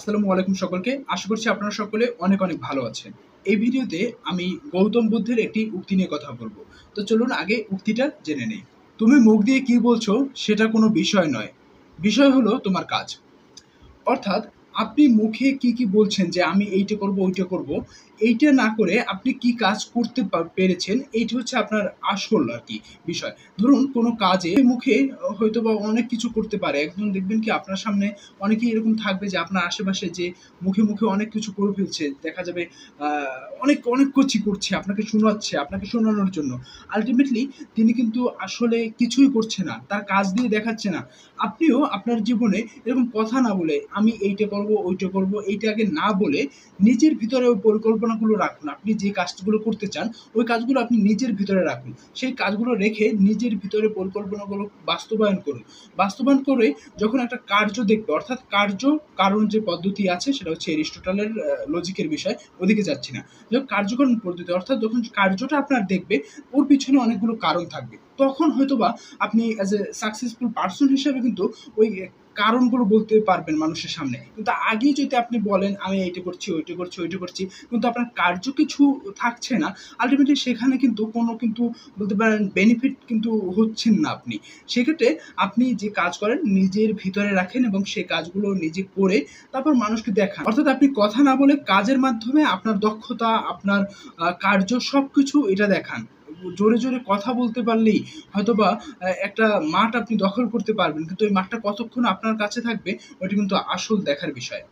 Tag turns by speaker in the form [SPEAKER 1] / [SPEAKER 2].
[SPEAKER 1] আসসালামু আলাইকুম সকলকে। আশা করছি আপনারা সকলে অনেক, অনেক ভালো আছেন। এই ভিডিওতে আমি গৌতম বুদ্ধের একটি উক্তি নিয়ে কথা বলব। তো চলুন আগে উক্তিটা জেনে নেই। "তুমি মুখ দিয়ে কি বলছো সেটা কোনো বিষয় নয়। বিষয় হলো তোমার কাজ।" অর্থাৎ আপনি মুখে কি বলছেন যে আমি এইটা করব, ওইটা করব। এইটা না করে আপনি কি কাজ করতে পেরেছেন এইটা হচ্ছে আপনার আসল আরকি বিষয়। ধরুন কোনো কাজে মুখে হয়তোবা অনেক কিছু করতে পারে। একজন দেখবেন কি আপনার সামনে অনেকেই এরকম থাকবে যে আপনার আশেপাশে যে মুখে অনেক কিছু করে ফেলছে। দেখা যাবে আ অনেক করছে, আপনাকে শোনাচ্ছে, আপনাকে শোনানোর জন্য। আল্টিমেটলি তিনি কিন্তু আসলে কিছুই করছে না। তার কাজ দিয়ে দেখাচ্ছে না। আপনিও আপনার জীবনে এরকম কথা না বলে আমি এইটা করব, ওইটা করব, এইটা আগে না বলে নিজের ভিতরে ওই পরিকল্পনাগুলো রাখুন। আপনি যে কাজগুলো করতে চান, ওই কাজগুলো আপনি নিজের ভিতরে রাখুন। সেই কাজগুলো রেখে নিজের ভিতরে পরিকল্পনাগুলো বাস্তবায়ন করুন। বাস্তবায়ন করে যখন একটা কার্য দেখবে অর্থাৎ কার্য কারণ যে পদ্ধতি আছে সেটা হচ্ছে এরিস্টটলের লজিকের বিষয়, ওদিকে যাচ্ছি না। যখন কার্যকারণ পদ্ধতি অর্থাৎ যখন কার্যটা আপনার দেখবে ওর পিছনে অনেকগুলো কারণ থাকবে। তখন হয়তোবা আপনি অ্যাজ এ সাকসেসফুল পারসন হিসেবে কিন্তু ওই কারণগুলো বলতে পারবেন মানুষের সামনে। কিন্তু আগেই যদি আপনি বলেন, "আমি এইটা করছি, ওইটা করছি" কিন্তু আপনার কার্য কিছু থাকছে না, আল্টিমেটলি সেখানে কিন্তু কোনো কিন্তু বলতে পারেন বেনিফিট কিন্তু হচ্ছেন না আপনি। সেক্ষেত্রে আপনি যে কাজ করেন নিজের ভিতরে রাখেন এবং সেই কাজগুলো নিজে করে তারপর মানুষকে দেখান। অর্থাৎ আপনি কথা না বলে কাজের মাধ্যমে আপনার দক্ষতা, আপনার কার্য সবকিছু এটা দেখান। জোরে কথা বলতে পারলেই হয়তোবা একটা মাঠ আপনি দখল করতে পারবেন। কিন্তু ওই মাঠটা কতক্ষণ আপনার কাছে থাকবে ওইটা কিন্তু আসল দেখার বিষয়।